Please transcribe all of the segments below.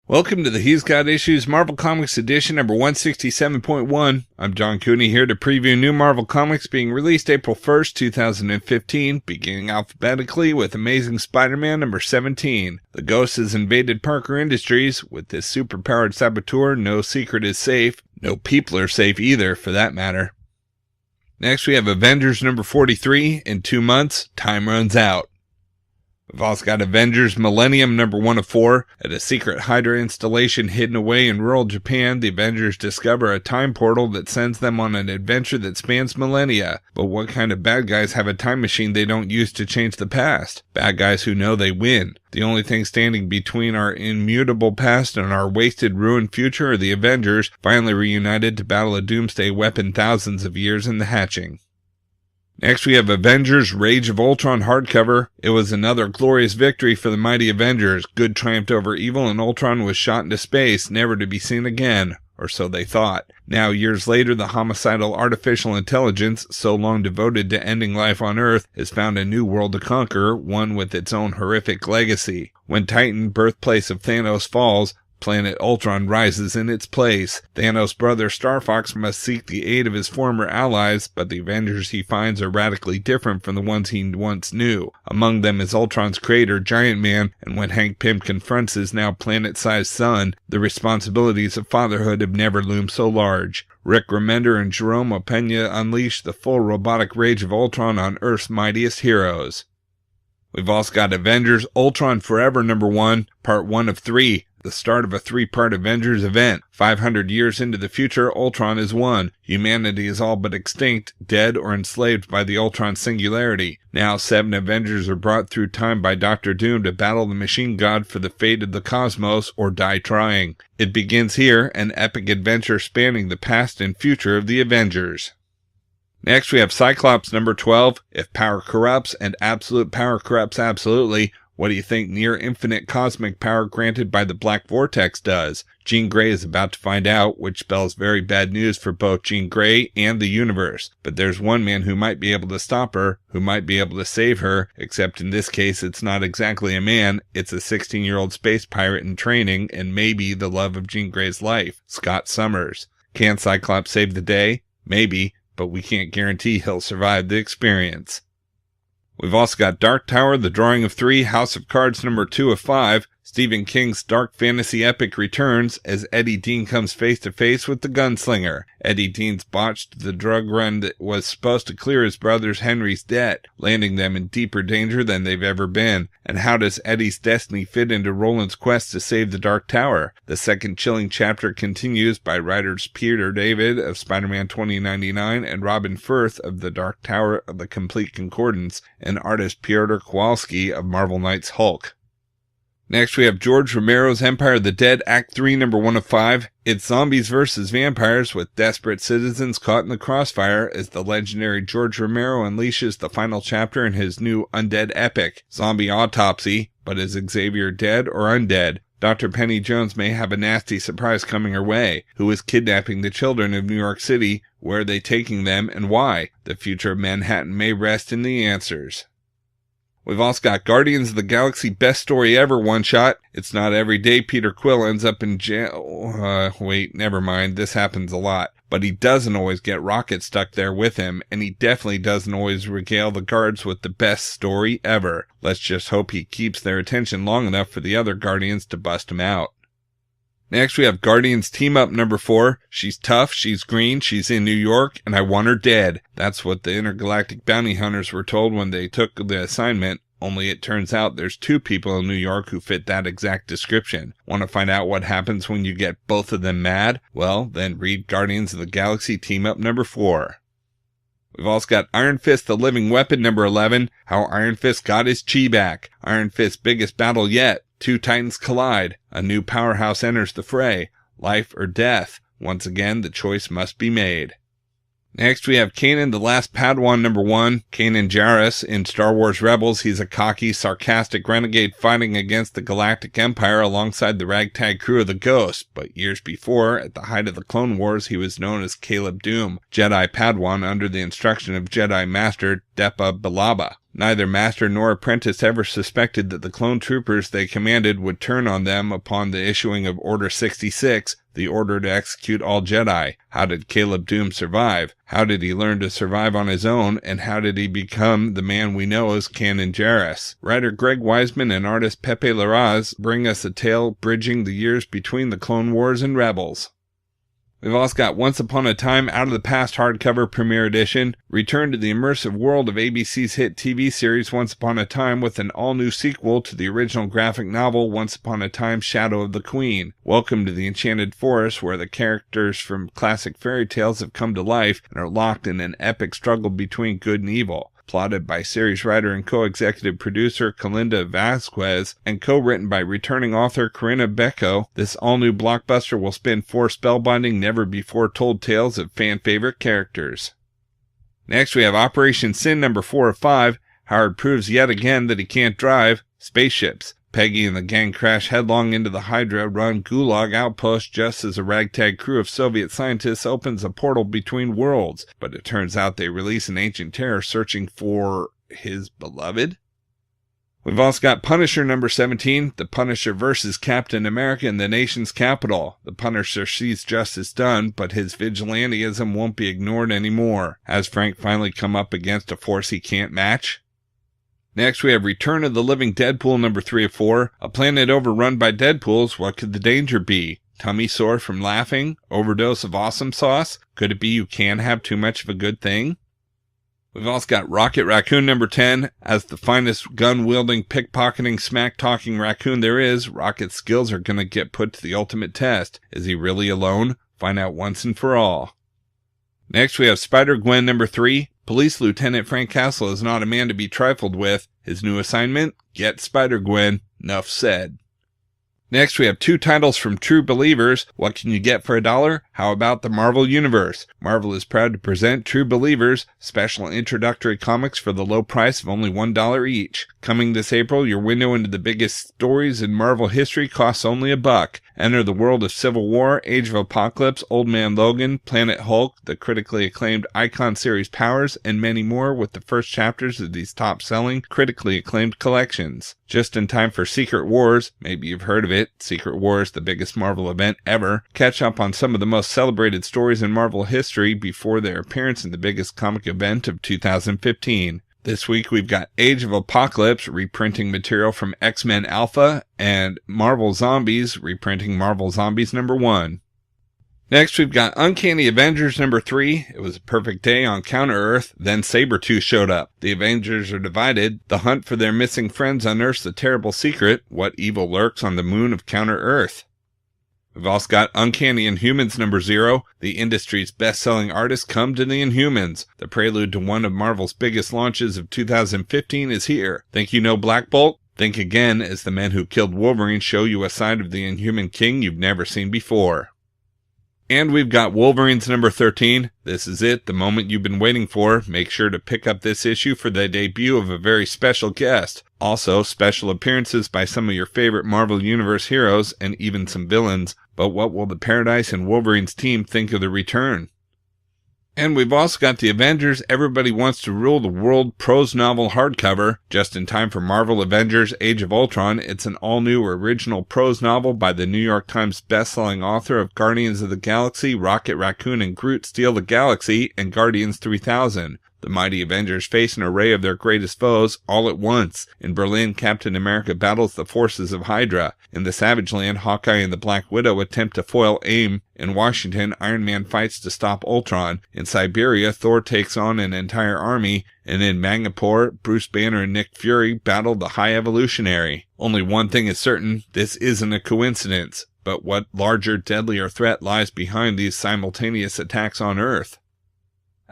Welcome to the He's Got Issues Marvel Comics edition number 167.1. I'm John Cooney here to preview new Marvel Comics being released April 1st, 2015, beginning alphabetically with Amazing Spider-Man number 17. The Ghost has invaded Parker Industries. With this superpowered saboteur, no secret is safe. No people are safe either, for that matter. Next we have Avengers number 43. In 2 months, time runs out. We've also got Avengers Millennium number 1 of 4. At a secret Hydra installation hidden away in rural Japan, the Avengers discover a time portal that sends them on an adventure that spans millennia. But what kind of bad guys have a time machine they don't use to change the past? Bad guys who know they win. The only thing standing between our immutable past and our wasted, ruined future are the Avengers, finally reunited to battle a doomsday weapon thousands of years in the hatching. Next we have Avengers Rage of Ultron hardcover. It was another glorious victory for the mighty Avengers. Good triumphed over evil and Ultron was shot into space, never to be seen again. Or so they thought. Now, years later, the homicidal artificial intelligence, so long devoted to ending life on Earth, has found a new world to conquer, one with its own horrific legacy. When Titan, birthplace of Thanos, falls, planet Ultron rises in its place. Thanos' brother Star Fox must seek the aid of his former allies, but the Avengers he finds are radically different from the ones he once knew. Among them is Ultron's creator, Giant Man, and when Hank Pym confronts his now planet-sized son, the responsibilities of fatherhood have never loomed so large. Rick Remender and Jerome Opeña unleash the full robotic rage of Ultron on Earth's mightiest heroes. We've also got Avengers Ultron Forever number 1, part 1 of 3. The start of a 3-part Avengers event. 500 years into the future, Ultron is won. Humanity is all but extinct, dead or enslaved by the Ultron singularity. Now 7 Avengers are brought through time by Dr. Doom to battle the machine god for the fate of the cosmos or die trying. It begins here, an epic adventure spanning the past and future of the Avengers. Next we have Cyclops number 12. If power corrupts, and absolute power corrupts absolutely, what do you think near infinite cosmic power granted by the Black Vortex does? Jean Grey is about to find out, which spells very bad news for both Jean Grey and the universe. But there's one man who might be able to stop her, who might be able to save her, except in this case it's not exactly a man, it's a 16-year-old space pirate in training and maybe the love of Jean Grey's life, Scott Summers. Can Cyclops save the day? Maybe, but we can't guarantee he'll survive the experience. We've also got Dark Tower, The Drawing of 3, House of Cards number 2 of 5. Stephen King's dark fantasy epic returns as Eddie Dean comes face to face with the gunslinger. Eddie Dean's botched the drug run that was supposed to clear his brother Henry's debt, landing them in deeper danger than they've ever been. And how does Eddie's destiny fit into Roland's quest to save the Dark Tower? The second chilling chapter continues by writers Peter David of Spider-Man 2099 and Robin Firth of The Dark Tower of the Complete Concordance and artist Piotr Kowalski of Marvel Knights Hulk. Next we have George Romero's Empire of the Dead, Act 3, number 1 of 5. It's zombies versus vampires with desperate citizens caught in the crossfire as the legendary George Romero unleashes the final chapter in his new undead epic, Zombie Autopsy. But is Xavier dead or undead? Dr. Penny Jones may have a nasty surprise coming her way. Who is kidnapping the children of New York City? Where are they taking them and why? The future of Manhattan may rest in the answers. We've also got Guardians of the Galaxy Best Story Ever one-shot. It's not every day Peter Quill ends up in jail. Wait, never mind. This happens a lot. But he doesn't always get Rocket stuck there with him, and he definitely doesn't always regale the guards with the best story ever. Let's just hope he keeps their attention long enough for the other Guardians to bust him out. Next we have Guardians Team Up number 4. She's tough, she's green, she's in New York, and I want her dead. That's what the intergalactic bounty hunters were told when they took the assignment, only it turns out there's 2 people in New York who fit that exact description. Want to find out what happens when you get both of them mad? Well, then read Guardians of the Galaxy Team Up number 4. We've also got Iron Fist the Living Weapon number 11, How Iron Fist Got His Chi Back. Iron Fist's biggest battle yet. 2 titans collide. A new powerhouse enters the fray. Life or death. Once again, the choice must be made. Next, we have Kanan, the Last Padawan number 1. Kanan Jarrus in Star Wars Rebels. He's a cocky, sarcastic renegade fighting against the Galactic Empire alongside the ragtag crew of the Ghost. But years before, at the height of the Clone Wars, he was known as Caleb Doom, Jedi Padawan under the instruction of Jedi Master Depa Billaba. Neither master nor apprentice ever suspected that the clone troopers they commanded would turn on them upon the issuing of Order 66, the order to execute all Jedi. How did Caleb Doom survive? How did he learn to survive on his own? And how did he become the man we know as Kanan Jarrus? Writer Greg Wiseman and artist Pepe Larraz bring us a tale bridging the years between the Clone Wars and Rebels. We've also got Once Upon a Time Out of the Past hardcover premiere edition. Return to the immersive world of ABC's hit TV series Once Upon a Time with an all-new sequel to the original graphic novel Once Upon a Time Shadow of the Queen. Welcome to the Enchanted Forest, where the characters from classic fairy tales have come to life and are locked in an epic struggle between good and evil. Plotted by series writer and co-executive producer Kalinda Vasquez and co-written by returning author Corinna Becco, this all-new blockbuster will spin 4 spellbinding, never-before-told tales of fan-favorite characters. Next, we have Operation Sin number 4 of 5. Howard proves yet again that he can't drive. Spaceships. Peggy and the gang crash headlong into the Hydra-run Gulag outpost just as a ragtag crew of Soviet scientists opens a portal between worlds, but it turns out they release an ancient terror searching for his beloved. We've also got Punisher number 17, The Punisher versus Captain America in the nation's capital. The Punisher sees justice done, but his vigilantism won't be ignored anymore. Has Frank finally come up against a force he can't match? Next, we have Return of the Living Deadpool number 3 of 4. A planet overrun by Deadpools, what could the danger be? Tummy sore from laughing? Overdose of awesome sauce? Could it be you can have too much of a good thing? We've also got Rocket Raccoon number 10. As the finest gun-wielding, pickpocketing, smack-talking raccoon there is, Rocket's skills are going to get put to the ultimate test. Is he really alone? Find out once and for all. Next, we have Spider-Gwen number 3. Police Lieutenant Frank Castle is not a man to be trifled with. His new assignment? Get Spider-Gwen. Nuff said. Next, we have 2 titles from True Believers. What can you get for $1? How about the Marvel Universe? Marvel is proud to present True Believers, special introductory comics for the low price of only $1 each. Coming this April, your window into the biggest stories in Marvel history costs only $1. Enter the world of Civil War, Age of Apocalypse, Old Man Logan, Planet Hulk, the critically acclaimed Icon series Powers, and many more with the first chapters of these top-selling, critically acclaimed collections. Just in time for Secret Wars, maybe you've heard of it, Secret Wars, the biggest Marvel event ever. Catch up on some of the most celebrated stories in Marvel history before their appearance in the biggest comic event of 2015. This week we've got Age of Apocalypse, reprinting material from X-Men Alpha, and Marvel Zombies, reprinting Marvel Zombies number 1. Next we've got Uncanny Avengers number 3. It was a perfect day on Counter-Earth, then Sabretooth showed up. The Avengers are divided. The hunt for their missing friends unearths the terrible secret, what evil lurks on the moon of Counter-Earth. We've also got Uncanny Inhumans number 0. The industry's best-selling artists come to the Inhumans. The prelude to one of Marvel's biggest launches of 2015 is here. Think you know Black Bolt? Think again as the men who killed Wolverine show you a side of the Inhuman King you've never seen before. And we've got Wolverines number 13. This is it, the moment you've been waiting for. Make sure to pick up this issue for the debut of a very special guest. Also, special appearances by some of your favorite Marvel Universe heroes and even some villains. But what will the Paradise and Wolverines team think of the return? And we've also got the Avengers Everybody Wants to Rule the World prose novel hardcover. Just in time for Marvel Avengers Age of Ultron, it's an all-new original prose novel by the New York Times best-selling author of Guardians of the Galaxy, Rocket Raccoon and Groot Steal the Galaxy, and Guardians 3000. The mighty Avengers face an array of their greatest foes all at once. In Berlin, Captain America battles the forces of Hydra. In the Savage Land, Hawkeye and the Black Widow attempt to foil AIM. In Washington, Iron Man fights to stop Ultron. In Siberia, Thor takes on an entire army. And in Mangapore, Bruce Banner and Nick Fury battle the High Evolutionary. Only one thing is certain, this isn't a coincidence. But what larger, deadlier threat lies behind these simultaneous attacks on Earth?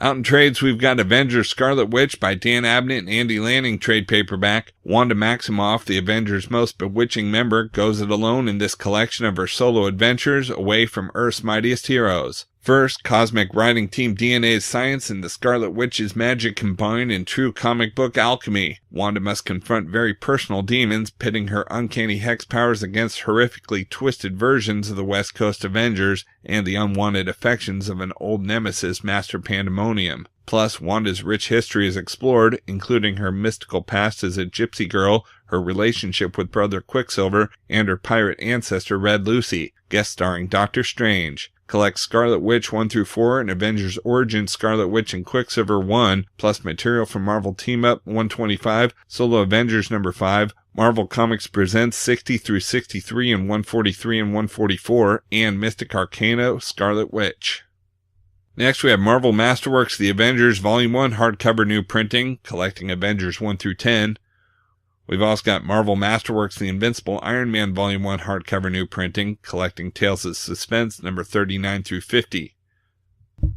Out in trades, we've got Avengers Scarlet Witch by Dan Abnett and Andy Lanning trade paperback. Wanda Maximoff, the Avengers' most bewitching member, goes it alone in this collection of her solo adventures away from Earth's mightiest heroes. First, Cosmic Writing Team DNA's science and the Scarlet Witch's magic combine in true comic book alchemy. Wanda must confront very personal demons, pitting her uncanny hex powers against horrifically twisted versions of the West Coast Avengers and the unwanted affections of an old nemesis, Master Pandemonium. Plus, Wanda's rich history is explored, including her mystical past as a gypsy girl, her relationship with Brother Quicksilver, and her pirate ancestor Red Lucy, guest starring Doctor Strange. Collect Scarlet Witch 1-4 and Avengers Origin Scarlet Witch and Quicksilver 1, plus material from Marvel Team Up 125, Solo Avengers number 5, Marvel Comics Presents 60-63 and 143 and 144, and Mystic Arcana Scarlet Witch. Next, we have Marvel Masterworks The Avengers Volume 1 hardcover new printing, collecting Avengers 1-10. We've also got Marvel Masterworks The Invincible Iron Man Volume 1 hardcover new printing, collecting Tales of Suspense number 39-50.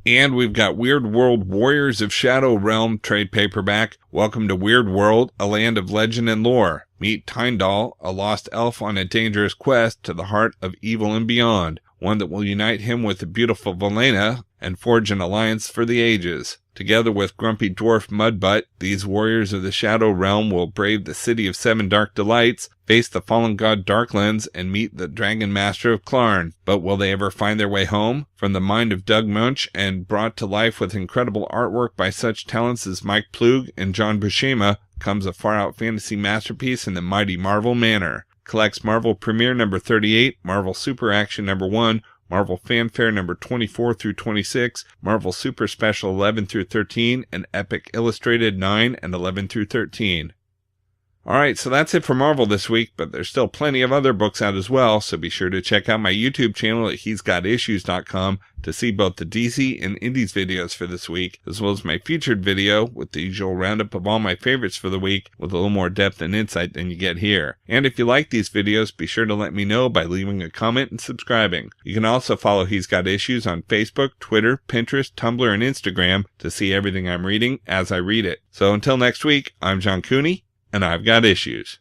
And we've got Weird World Warriors of Shadow Realm trade paperback, Welcome to Weird World, a land of legend and lore. Meet Tyndall, a lost elf on a dangerous quest to the heart of evil and beyond, one that will unite him with the beautiful Valena and forge an alliance for the ages. Together with grumpy dwarf Mudbutt, these warriors of the Shadow Realm will brave the City of Seven Dark Delights, face the fallen god Darklands, and meet the Dragon Master of Klarn. But will they ever find their way home? From the mind of Doug Munch and brought to life with incredible artwork by such talents as Mike Ploog and John Buscema, comes a far-out fantasy masterpiece in the mighty Marvel manner. Collects Marvel Premiere number 38, Marvel Super Action number 1, Marvel Fanfare number 24-26, Marvel Super Special 11-13, and Epic Illustrated 9 and 11-13. Alright, so that's it for Marvel this week, but there's still plenty of other books out as well, so be sure to check out my YouTube channel at he'sgotissues.com to see both the DC and Indies videos for this week, as well as my featured video with the usual roundup of all my favorites for the week with a little more depth and insight than you get here. And if you like these videos, be sure to let me know by leaving a comment and subscribing. You can also follow He's Got Issues on Facebook, Twitter, Pinterest, Tumblr, and Instagram to see everything I'm reading as I read it. So until next week, I'm John Cooney, and I've got issues.